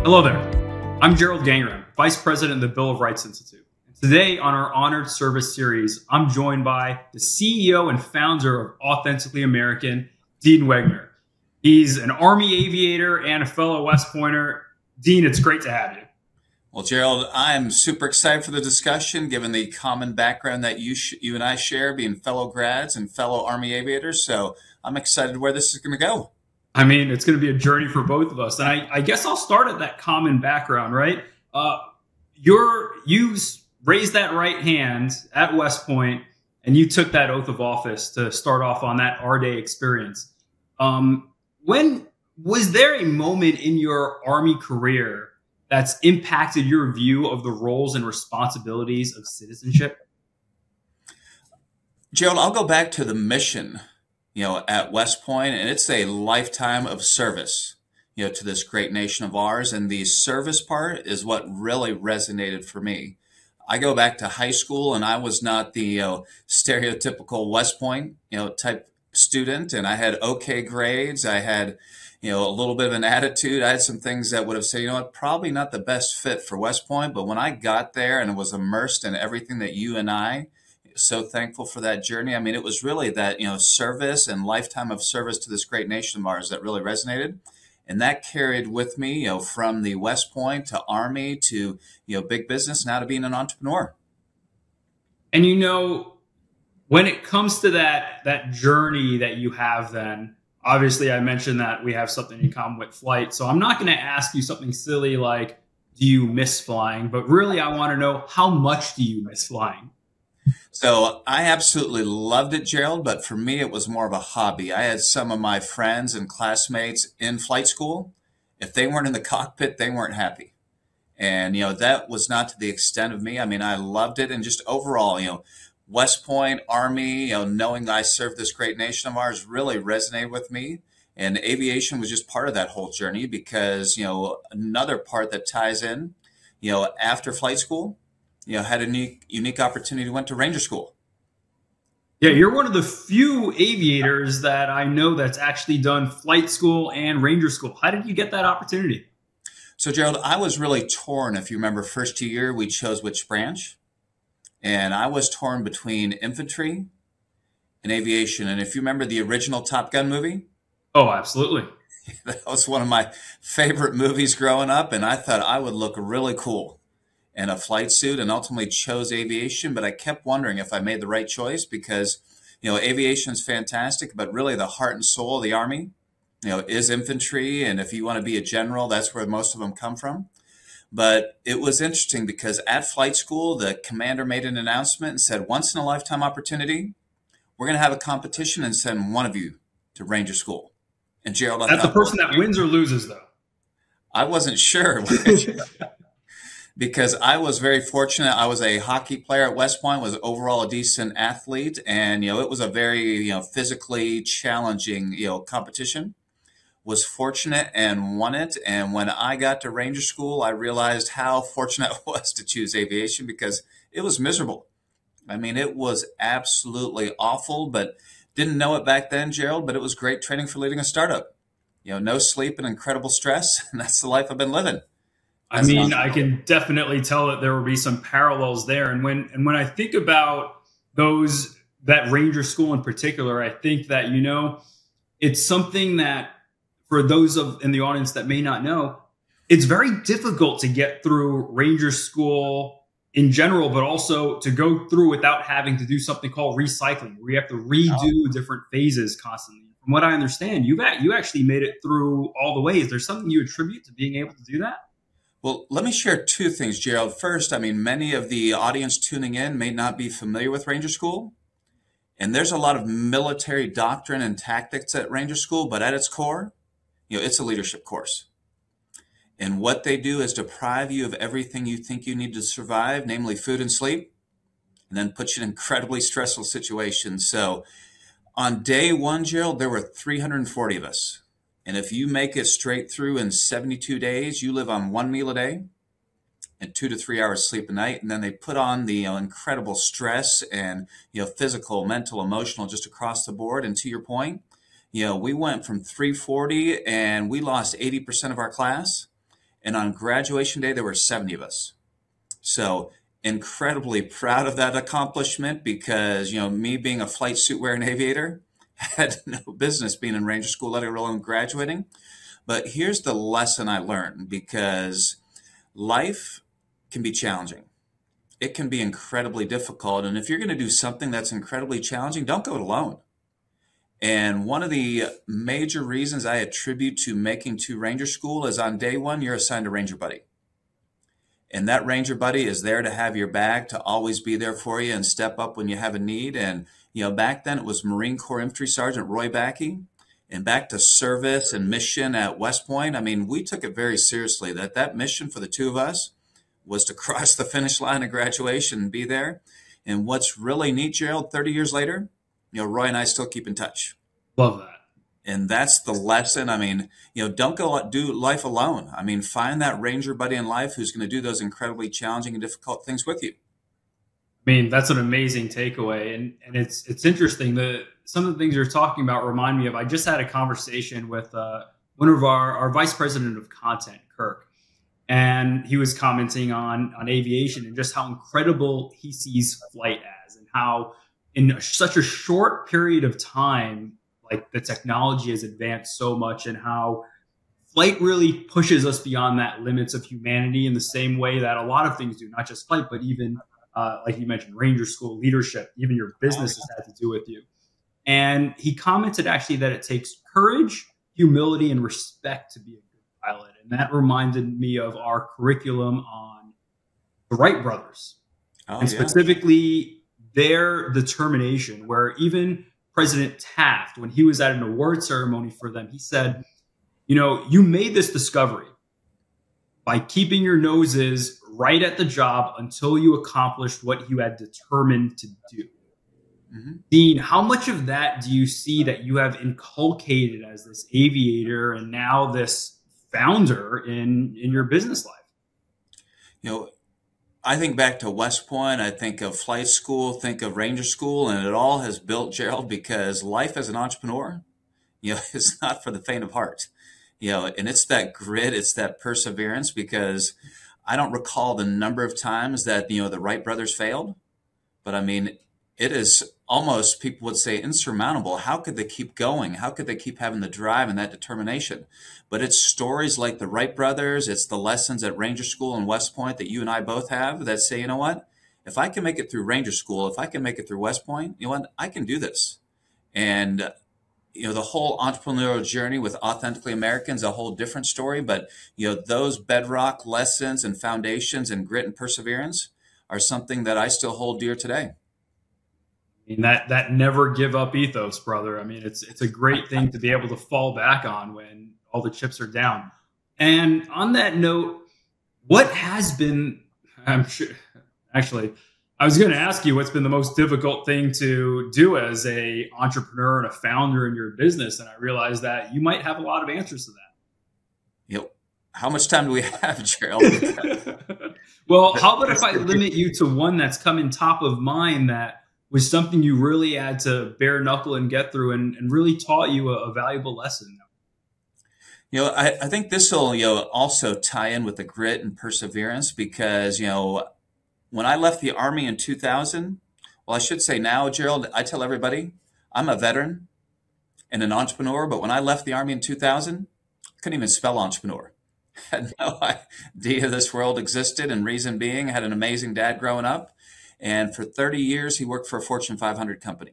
Hello there. I'm Gerald Gangaram, Vice President of the Bill of Rights Institute. Today on our Honored Service series, I'm joined by the CEO and founder of Authentically American, Dean Wegner. He's an Army aviator and a fellow West Pointer. Dean, it's great to have you. Well, Gerald, I'm super excited for the discussion, given the common background that you and I share, being fellow grads and fellow Army aviators. So I'm excited where this is going to go. I mean, it's going to be a journey for both of us. And I guess I'll start at that common background, right? You raised that right hand at West Point, and you took that oath of office to start off on that R-Day experience. When was there a moment in your Army career that's impacted your view of the roles and responsibilities of citizenship? Gerald, I'll go back to the mission, at West Point, and it's a lifetime of service, to this great nation of ours. And the service part is what really resonated for me. I go back to high school, and I was not the stereotypical West Point, type student, and I had okay grades. I had, a little bit of an attitude. I had some things that would have said, probably not the best fit for West Point. But when I got there and was immersed in everything that you and I, so thankful for that journey. I mean, it was really that, service and lifetime of service to this great nation of ours that really resonated. And that carried with me, from the West Point to Army to, big business, now to being an entrepreneur. And, when it comes to that journey that you have, then obviously I mentioned that we have something in common with flight. So I'm not going to ask you something silly like, do you miss flying? But really, I want to know, how much do you miss flying? So I absolutely loved it, Gerald, but for me, it was more of a hobby. I had some of my friends and classmates in flight school. If they weren't in the cockpit, they weren't happy. And, that was not to the extent of me. I mean, I loved it. And just overall, West Point, Army, knowing I served this great nation of ours really resonated with me. And aviation was just part of that whole journey because, another part that ties in, after flight school, had a unique opportunity, went to Ranger School. Yeah, you're one of the few aviators that I know that's actually done flight school and Ranger School. How did you get that opportunity? So, Gerald, I was really torn. If you remember, first year, we chose which branch. And I was torn between infantry and aviation. And if you remember the original Top Gun movie. Oh, absolutely. That was one of my favorite movies growing up. And I thought I would look really cool in a flight suit, and ultimately chose aviation. But I kept wondering if I made the right choice because, aviation is fantastic, but really the heart and soul of the Army, is infantry. And if you want to be a general, that's where most of them come from. But it was interesting because at flight school, the commander made an announcement and said, once in a lifetime opportunity, we're going to have a competition and send one of you to Ranger School. And Gerald, that's the person that wins or loses, though. I wasn't sure. Because I was very fortunate. I was a hockey player at West Point, was overall a decent athlete. And, it was a very, physically challenging, competition. Was fortunate and won it. And when I got to Ranger School, I realized how fortunate I was to choose aviation because it was miserable. I mean, it was absolutely awful, but didn't know it back then, Gerald, but it was great training for leading a startup. No sleep and incredible stress. And that's the life I've been living. I mean, I can definitely tell that there will be some parallels there. And when I think about that Ranger School in particular, I think that, it's something that for those in the audience that may not know, it's very difficult to get through Ranger School in general, but also to go through without having to do something called recycling, where you have to redo different phases constantly. From what I understand, you actually made it through all the way. Is there something you attribute to being able to do that? Well, let me share two things, Gerald. First, I mean, many of the audience tuning in may not be familiar with Ranger School. And there's a lot of military doctrine and tactics at Ranger School, but at its core, it's a leadership course. And what they do is deprive you of everything you think you need to survive, namely food and sleep, and then put you in incredibly stressful situations. So on day one, Gerald, there were 340 of us. And if you make it straight through in 72 days, you live on one meal a day and 2 to 3 hours sleep a night. And then they put on the incredible stress and, physical, mental, emotional, just across the board. And to your point, we went from 340 and we lost 80% of our class. And on graduation day, there were 70 of us. So incredibly proud of that accomplishment because, me being a flight suit wearing aviator, had no business being in Ranger School, let alone graduating. But here's the lesson I learned, because life can be challenging. It can be incredibly difficult. And if you're going to do something that's incredibly challenging, don't go it alone. And one of the major reasons I attribute to making to Ranger School is on day one, you're assigned a Ranger buddy. And that Ranger buddy is there to have your back, to always be there for you and step up when you have a need. And, back then it was Marine Corps Infantry Sergeant Roy Backey. And back to service and mission at West Point, I mean, we took it very seriously that mission for the two of us was to cross the finish line of graduation and be there. And what's really neat, Gerald, 30 years later, Roy and I still keep in touch. Love that. And that's the lesson. I mean, don't go do life alone. I mean, find that Ranger buddy in life who's going to do those incredibly challenging and difficult things with you. I mean, that's an amazing takeaway. And it's interesting that some of the things you're talking about remind me of, I just had a conversation with one of our vice president of content, Kirk, and he was commenting on aviation and just how incredible he sees flight as, and how in such a short period of time, like the technology has advanced so much, and how flight really pushes us beyond that limits of humanity in the same way that a lot of things do, not just flight, but even like you mentioned, Ranger School, leadership, even your business has had to do with you. And he commented actually that it takes courage, humility, and respect to be a good pilot. And that reminded me of our curriculum on the Wright brothers, and specifically their determination, where even President Taft, when he was at an award ceremony for them, he said, you made this discovery by keeping your noses right at the job until you accomplished what you had determined to do. Mm-hmm. Dean, how much of that do you see that you have inculcated as this aviator and now this founder in your business life? I think back to West Point, I think of flight school, think of Ranger School, and it all has built, Gerald, because life as an entrepreneur, is not for the faint of heart. And it's that grit, it's that perseverance, because I don't recall the number of times that, the Wright brothers failed, but I mean, it is almost, people would say, insurmountable. How could they keep going? How could they keep having the drive and that determination? But it's stories like the Wright brothers, it's the lessons at Ranger School and West Point that you and I both have that say, what? If I can make it through Ranger School, if I can make it through West Point, what? I can do this. And the whole entrepreneurial journey with Authentically American is a whole different story. But, those bedrock lessons and foundations and grit and perseverance are something that I still hold dear today. I mean, that never give up ethos, brother. I mean, it's a great thing to be able to fall back on when all the chips are down. And on that note, what has been, I'm sure, actually, I was going to ask you what's been the most difficult thing to do as a entrepreneur and a founder in your business. And I realized that you might have a lot of answers to that. How much time do we have, Gerald? Well, how about if I limit you to one that's coming top of mind that was something you really had to bare knuckle and get through and really taught you a valuable lesson? I think this will, also tie in with the grit and perseverance, because, when I left the Army in 2000, well, I should say now, Gerald, I tell everybody I'm a veteran and an entrepreneur, but when I left the Army in 2000, I couldn't even spell entrepreneur. Had no idea this world existed, and reason being, I had an amazing dad growing up. And for 30 years, he worked for a Fortune 500 company.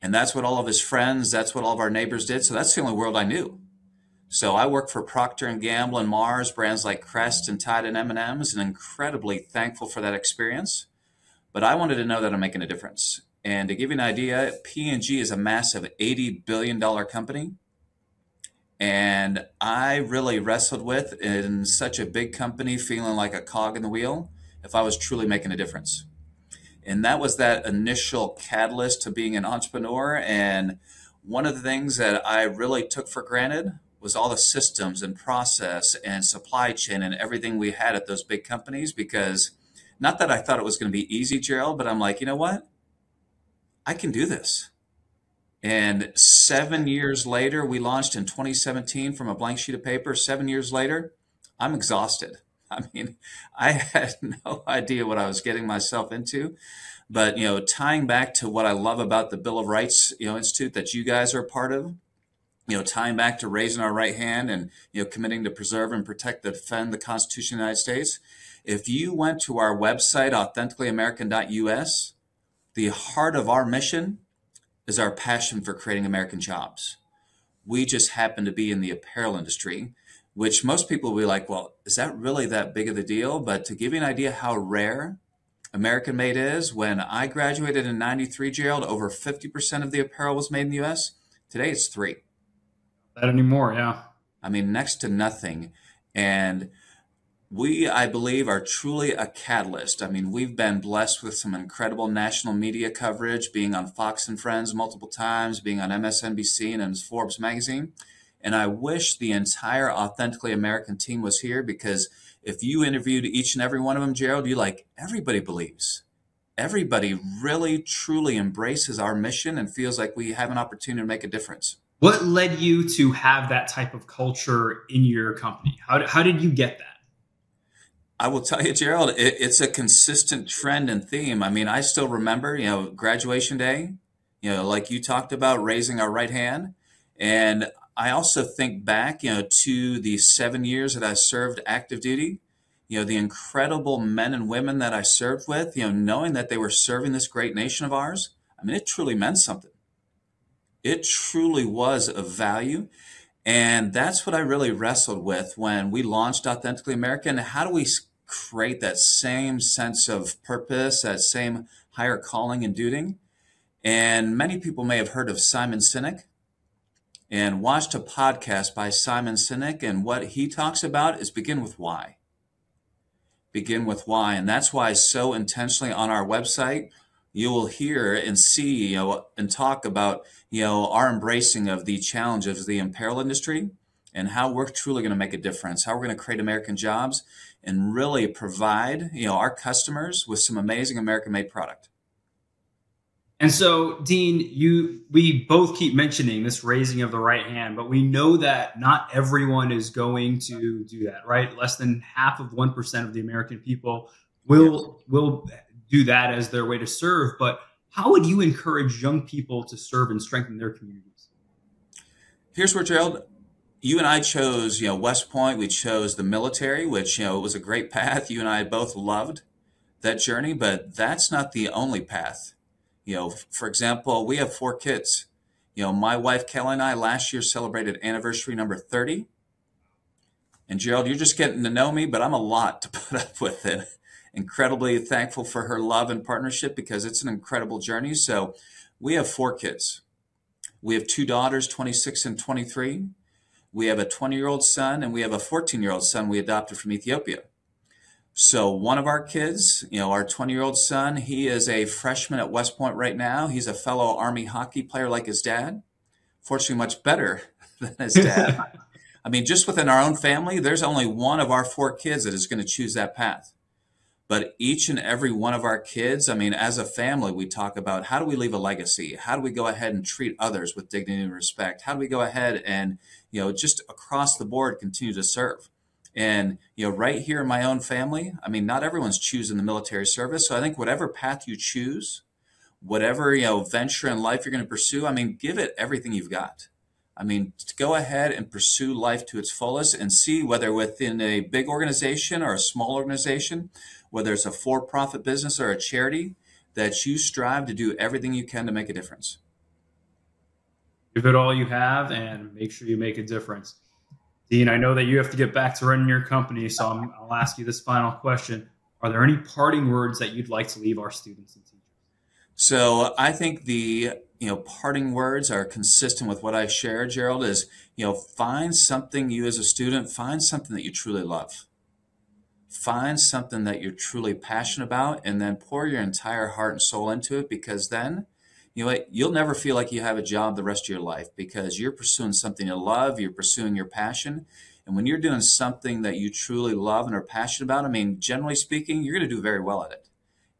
And that's what all of his friends, that's what all of our neighbors did. So that's the only world I knew. So I worked for Procter & Gamble and Mars, brands like Crest and Tide and M&M's, and incredibly thankful for that experience. But I wanted to know that I'm making a difference. And to give you an idea, P&G is a massive $80 billion company. And I really wrestled with, in such a big company, feeling like a cog in the wheel, if I was truly making a difference. And that was that initial catalyst to being an entrepreneur. And one of the things that I really took for granted was all the systems and process and supply chain and everything we had at those big companies, because not that I thought it was going to be easy, Gerald, but I'm like, you know what? I can do this. And 7 years later, we launched in 2017 from a blank sheet of paper. 7 years later, I'm exhausted. I mean, I had no idea what I was getting myself into. But, tying back to what I love about the Bill of Rights, Institute that you guys are a part of, tying back to raising our right hand and, committing to preserve and protect and defend the Constitution of the United States. If you went to our website, authenticallyamerican.us, the heart of our mission is our passion for creating American jobs. We just happen to be in the apparel industry, which most people will be like, well, is that really that big of a deal? But to give you an idea how rare American made is, when I graduated in 93, Gerald, over 50% of the apparel was made in the US. Today it's 3. That anymore, yeah. I mean, next to nothing. And we, I believe, are truly a catalyst. I mean, we've been blessed with some incredible national media coverage, being on Fox and Friends multiple times, being on MSNBC and in Forbes magazine. And I wish the entire Authentically American team was here, because if you interviewed each and every one of them, Gerald, you like, everybody believes. Everybody really, truly embraces our mission and feels like we have an opportunity to make a difference. What led you to have that type of culture in your company? How did you get that? I will tell you, Gerald, it's a consistent trend and theme. I mean, I still remember, graduation day, like you talked about, raising our right hand. And I also think back, to the 7 years that I served active duty, the incredible men and women that I served with, knowing that they were serving this great nation of ours. I mean, it truly meant something. It truly was of value. And that's what I really wrestled with when we launched Authentically American. How do we create that same sense of purpose, that same higher calling and duty? And many people may have heard of Simon Sinek and watched a podcast by Simon Sinek. And what he talks about is begin with why. Begin with why. And that's why so intentionally on our website, you will hear and see, and talk about, our embracing of the challenges of the apparel industry and how we're truly going to make a difference, how we're going to create American jobs and really provide, our customers with some amazing American-made product. And so, Dean, we both keep mentioning this raising of the right hand, but we know that not everyone is going to do that, right? Less than half of 1% of the American people will do that as their way to serve. But how would you encourage young people to serve and strengthen their communities? Here's where, Gerald, you and I chose, West Point. We chose the military, which, it was a great path. You and I both loved that journey, but that's not the only path. For example, we have 4 kids. My wife, Kelly, and I last year celebrated anniversary number 30. And Gerald, you're just getting to know me, but I'm a lot to put up with it. Incredibly thankful for her love and partnership, because it's an incredible journey. So we have 4 kids. We have 2 daughters, 26 and 23. We have a 20-year-old son, and we have a 14-year-old son we adopted from Ethiopia. So one of our kids, our 20-year-old son, he is a freshman at West Point right now. He's a fellow Army hockey player like his dad. Fortunately, much better than his dad. I mean, just within our own family, there's only one of our 4 kids that is going to choose that path. But each and every one of our kids, I mean, as a family, we talk about how do we leave a legacy? How do we go ahead and treat others with dignity and respect? How do we go ahead and, just across the board continue to serve? And, right here in my own family, I mean, not everyone's choosing the military service. So I think whatever path you choose, whatever, venture in life you're going to pursue, I mean, give it everything you've got. I mean, to go ahead and pursue life to its fullest and see whether within a big organization or a small organization, whether it's a for-profit business or a charity, that you strive to do everything you can to make a difference. Give it all you have and make sure you make a difference. Dean, I know that you have to get back to running your company, so I'll ask you this final question. Are there any parting words that you'd like to leave our students and teachers? So I think the parting words are consistent with what I shared, Gerald, is, find something you as a student, find something that you truly love. Find something that you're truly passionate about, and then pour your entire heart and soul into it, because then, you'll never feel like you have a job the rest of your life, because you're pursuing something you love, you're pursuing your passion. And when you're doing something that you truly love and are passionate about, I mean, generally speaking, you're going to do very well at it.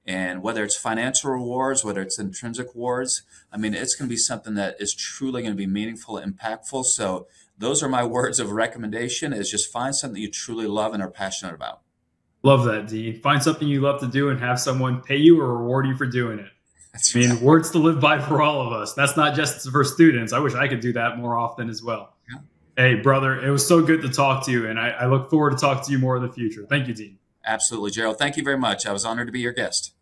And whether it's financial rewards, whether it's intrinsic rewards, I mean, it's going to be something that is truly going to be meaningful, impactful. So those are my words of recommendation, is just find something you truly love and are passionate about. Love that, Dean. Find something you love to do and have someone pay you or reward you for doing it. That's I mean, right. words to live by for all of us. That's not just for students. I wish I could do that more often as well. Yeah. Hey, brother, it was so good to talk to you, and I look forward to talking to you more in the future. Thank you, Dean. Absolutely, Gerald. Thank you very much. I was honored to be your guest.